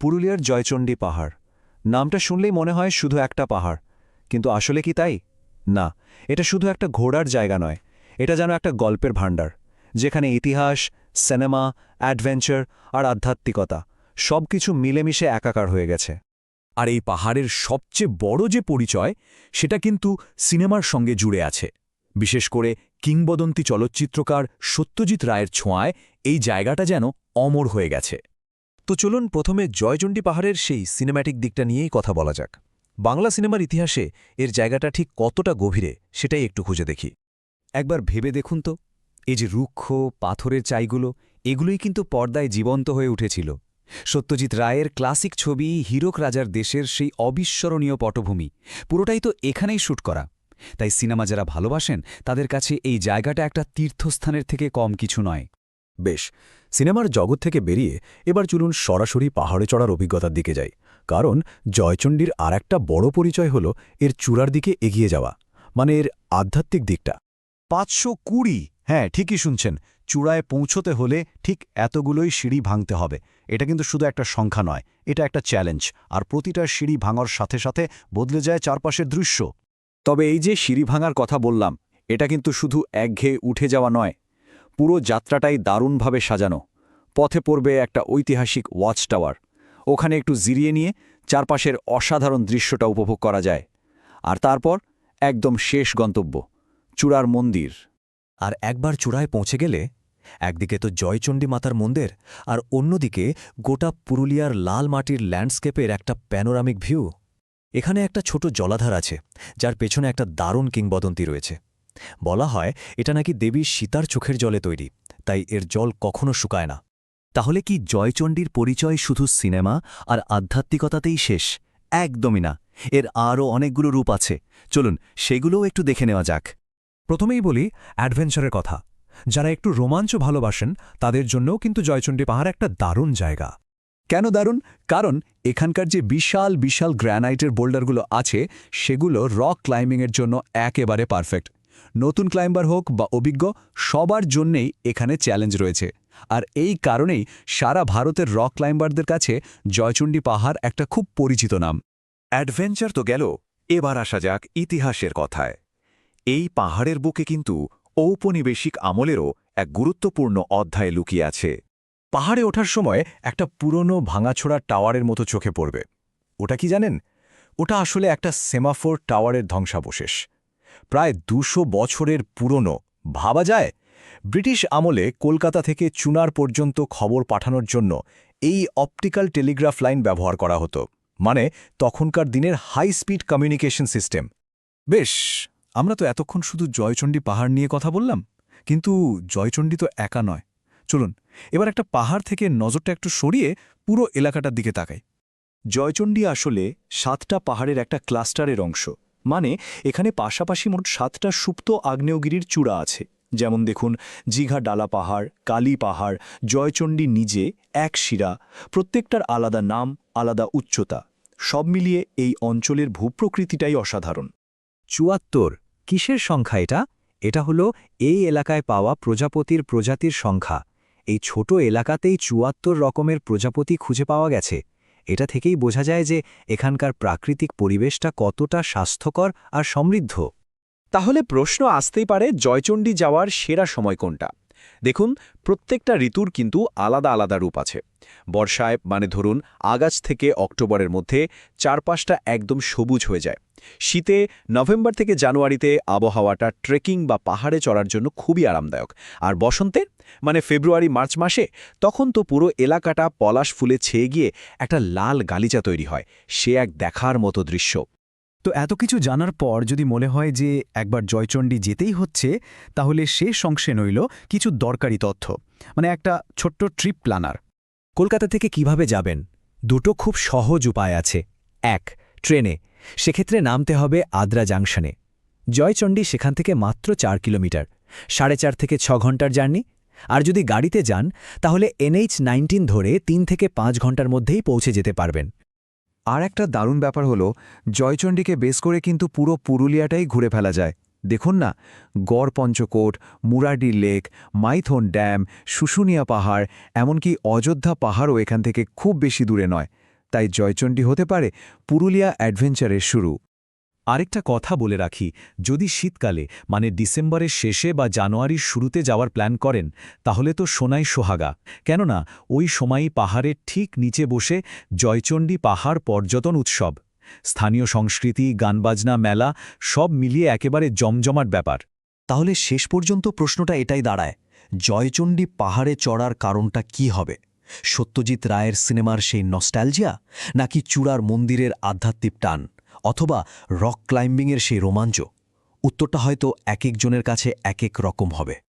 পুরুলিয়ার জয়চণ্ডী পাহাড়। নামটা শুনলেই মনে হয় শুধু একটা পাহাড়, কিন্তু আসলে কি তাই? না, এটা শুধু একটা ঘোরার জায়গা নয়, এটা যেন একটা গল্পের ভাণ্ডার, যেখানে ইতিহাস, সিনেমা, অ্যাডভেঞ্চার আর আধ্যাত্মিকতা সবকিছু মিলেমিশে একাকার হয়ে গেছে। আর এই পাহাড়ের সবচেয়ে বড় যে পরিচয়, সেটা কিন্তু সিনেমার সঙ্গে জুড়ে আছে। বিশেষ করে কিংবদন্তি চলচ্চিত্রকার সত্যজিৎ রায়ের ছোঁয়ায় এই জায়গাটা যেন অমর হয়ে গেছে। তো চলুন প্রথমে জয়চণ্ডী পাহাড়ের সেই সিনেম্যাটিক দিকটা নিয়েই কথা বলা যাক। বাংলা সিনেমার ইতিহাসে এর জায়গাটা ঠিক কতটা গভীরে সেটাই একটু খুঁজে দেখি। একবার ভেবে দেখুন তো, এই যে রুক্ষ পাথরের চাইগুলো, এগুলোই কিন্তু পর্দায় জীবন্ত হয়ে উঠেছিল। সত্যজিৎ রায়ের ক্লাসিক ছবি হীরক রাজার দেশের সেই অবিস্মরণীয় পটভূমি পুরোটাই তো এখানেই শ্যুট করা। তাই সিনেমা যারা ভালোবাসেন তাদের কাছে এই জায়গাটা একটা তীর্থস্থানের থেকে কম কিছু নয়। বেশ, সিনেমার জগৎ থেকে বেরিয়ে এবার চলুন সরাসরি পাহাড়ে চড়ার অভিজ্ঞতার দিকে যাই। কারণ জয়চণ্ডীর আর একটা বড় পরিচয় হল এর চূড়ার দিকে এগিয়ে যাওয়া, মানে এর আধ্যাত্মিক দিকটা। 520, হ্যাঁ ঠিকই শুনছেন, চূড়ায় পৌঁছতে হলে ঠিক এতগুলোই সিঁড়ি ভাঙতে হবে। এটা কিন্তু শুধু একটা সংখ্যা নয়, এটা একটা চ্যালেঞ্জ, আর প্রতিটা সিঁড়ি ভাঙার সাথে সাথে বদলে যায় চারপাশের দৃশ্য। তবে এই যে সিঁড়ি ভাঙার কথা বললাম, এটা কিন্তু শুধু একঘেয়ে উঠে যাওয়া নয়, পুরো যাত্রাটাই দারুণভাবে সাজানো। পথে পড়বে একটা ঐতিহাসিক ওয়াচ টাওয়ার, ওখানে একটু জিরিয়ে নিয়ে চারপাশের অসাধারণ দৃশ্যটা উপভোগ করা যায়। আর তারপর একদম শেষ গন্তব্য, চূড়ার মন্দির। আর একবার চূড়ায় পৌঁছে গেলে একদিকে তো জয়চণ্ডী মাতার মন্দির, আর অন্যদিকে গোটা পুরুলিয়ার লাল মাটির ল্যান্ডস্কেপের একটা প্যানোরামিক ভিউ। এখানে একটা ছোট জলাধার আছে, যার পেছনে একটা দারুণ কিংবদন্তি রয়েছে। বলা হয় এটা নাকি দেবী সীতার চোখের জলে তৈরি, তাই এর জল কখনো শুকায় না। তাহলে কি জয়চণ্ডীর পরিচয় শুধু সিনেমা আর আধ্যাত্মিকতাতেই শেষ? একদমই না, এর আরও অনেকগুলো রূপ আছে। চলুন সেগুলোও একটু দেখে নেওয়া যাক। প্রথমেই বলি অ্যাডভেঞ্চারের কথা। যারা একটু রোমাঞ্চ ভালোবাসেন তাদের জন্যও কিন্তু জয়চণ্ডী পাহাড় একটা দারুণ জায়গা। কেন দারুণ? কারণ এখানকার যে বিশাল বিশাল গ্র্যানাইটের বোল্ডারগুলো আছে, সেগুলো রক ক্লাইম্বিংয়ের জন্য একেবারে পারফেক্ট। নতুন ক্লাইম্বার হোক বা অভিজ্ঞ, সবার জন্যেই এখানে চ্যালেঞ্জ রয়েছে। আর এই কারণেই সারা ভারতের রক ক্লাইম্বারদের কাছে জয়চণ্ডী পাহাড় একটা খুব পরিচিত নাম। অ্যাডভেঞ্চার তো গেল, এবার আসা যাক ইতিহাসের কথায়। এই পাহাড়ের বুকে কিন্তু ঔপনিবেশিক আমলেরও এক গুরুত্বপূর্ণ অধ্যায় লুকিয়ে আছে। পাহাড়ে ওঠার সময় একটা পুরনো ভাঙাছোড়া টাওয়ারের মতো চোখে পড়বে। ওটা কি জানেন? ওটা আসলে একটা সেমাফোর টাওয়ারের ধ্বংসাবশেষ। প্রায় 200 বছরের পুরনো। ভাবা যায়, ব্রিটিশ আমলে কলকাতা থেকে চুনার পর্যন্ত খবর পাঠানোর জন্য এই অপটিক্যাল টেলিগ্রাফ লাইন ব্যবহার করা হতো, মানে তখনকার দিনের হাই স্পিড কমিউনিকেশন সিস্টেম। বেশ, আমরা তো এতক্ষণ শুধু জয়চণ্ডী পাহাড় নিয়ে কথা বললাম, কিন্তু জয়চণ্ডী তো একা নয়। চলুন এবার একটা পাহাড় থেকে নজরটা একটু সরিয়ে পুরো এলাকাটার দিকে তাকাই। জয়চণ্ডী আসলে 7টা পাহাড়ের একটা ক্লাস্টারের অংশ। মানে এখানে পাশাপাশি মোট 7টা সুপ্ত আগ্নেয়গিরির চূড়া আছে। যেমন দেখুন, জিঘা ডালা পাহাড়, কালী পাহাড়, জয়চণ্ডী নিজে, এক শিরা। প্রত্যেকটার আলাদা নাম, আলাদা উচ্চতা। সব মিলিয়ে এই অঞ্চলের ভূপ্রকৃতিটাই অসাধারণ। 74 কিসের সংখ্যা এটা? এটা হলো এই এলাকায় পাওয়া প্রজাতির সংখ্যা। এই ছোট এলাকাতেই 74 রকমের প্রজাপতি খুঁজে পাওয়া গেছে। এটা থেকেই বোঝা যায় যে এখানকার প্রাকৃতিক পরিবেশটা কতটা স্বাস্থ্যকর আর সমৃদ্ধ। তাহলে প্রশ্ন আসতেই পারে, জয়চণ্ডী যাওয়ার সেরা সময় কোনটা? দেখুন, প্রত্যেকটা ঋতুর কিন্তু আলাদা আলাদা রূপ আছে। বর্ষায়, মানে ধরুন আগস্ট থেকে অক্টোবরের মধ্যে, চারপাশটা একদম সবুজ হয়ে যায়। শীতে নভেম্বর থেকে জানুয়ারিতে আবহাওয়াটা ট্রেকিং বা পাহাড়ে চড়ার জন্য খুবই আরামদায়ক। আর বসন্তে, মানে ফেব্রুয়ারি মার্চ মাসে, তখন তো পুরো এলাকাটা পলাশ ফুলে ছেয়ে গিয়ে একটা লাল গালিচা তৈরি হয়। সে এক দেখার মতো দৃশ্য। তো এত কিছু জানার পর যদি মনে হয় যে একবার জয়চণ্ডী যেতেই হচ্ছে, তাহলে শেষ অংশে নইল কিছু দরকারি তথ্য, মানে একটা ছোট্ট ট্রিপ প্ল্যানার। কলকাতা থেকে কিভাবে যাবেন? দুটো খুব সহজ উপায় আছে। 1, ট্রেনে। সেক্ষেত্রে নামতে হবে আদ্রা জাংশনে। জয়চণ্ডী সেখান থেকে মাত্র 4 কিলোমিটার, 4.5 থেকে 6 ঘন্টার জার্নি। আর যদি গাড়িতে যান তাহলে NH-19 ধরে 3 থেকে 5 ঘন্টার মধ্যেই পৌঁছে যেতে পারবেন। আর একটা দারুণ ব্যাপার হলো, জয়চণ্ডীকে বেস করে কিন্তু পুরো পুরুলিয়াটাই ঘুরে ফেলা যায়। দেখুন না, গড় পঞ্চকোট, মুরাডি লেক, মাইথন ড্যাম, শুশুনিয়া পাহাড়, এমনকি অযোধ্যা পাহাড়ও এখান থেকে খুব বেশি দূরে নয়। তাই জয়চণ্ডী হতে পারে পুরুলিয়া অ্যাডভেঞ্চারের শুরু। আরেকটা কথা বলে রাখি, যদি শীতকালে মানে ডিসেম্বরের শেষে বা জানুয়ারির শুরুতে যাওয়ার প্ল্যান করেন তাহলে তো সোনাই সোহাগা, কেননা ওই সময়ই পাহাড়ের ঠিক নিচে বসে জয়চণ্ডী পাহাড় পর্যটন উৎসব। স্থানীয় সংস্কৃতি, গানবাজনা, মেলা সব মিলিয়ে একেবারে জমজমাট ব্যাপার। তাহলে শেষ পর্যন্ত প্রশ্নটা এটাই দাঁড়ায়, জয়চণ্ডী পাহাড়ে চড়ার কারণটা কি হবে? সত্যজিৎ রায়ের সিনেমার সেই নস্টালজিয়া, নাকি চূড়ার মন্দিরের আধ্যাত্মিক টান, অথবা রক ক্লাইম্বিংয়ের সেই রোমাঞ্চ? উত্তরটা হয়তো এক একজনের কাছে এক এক রকম হবে।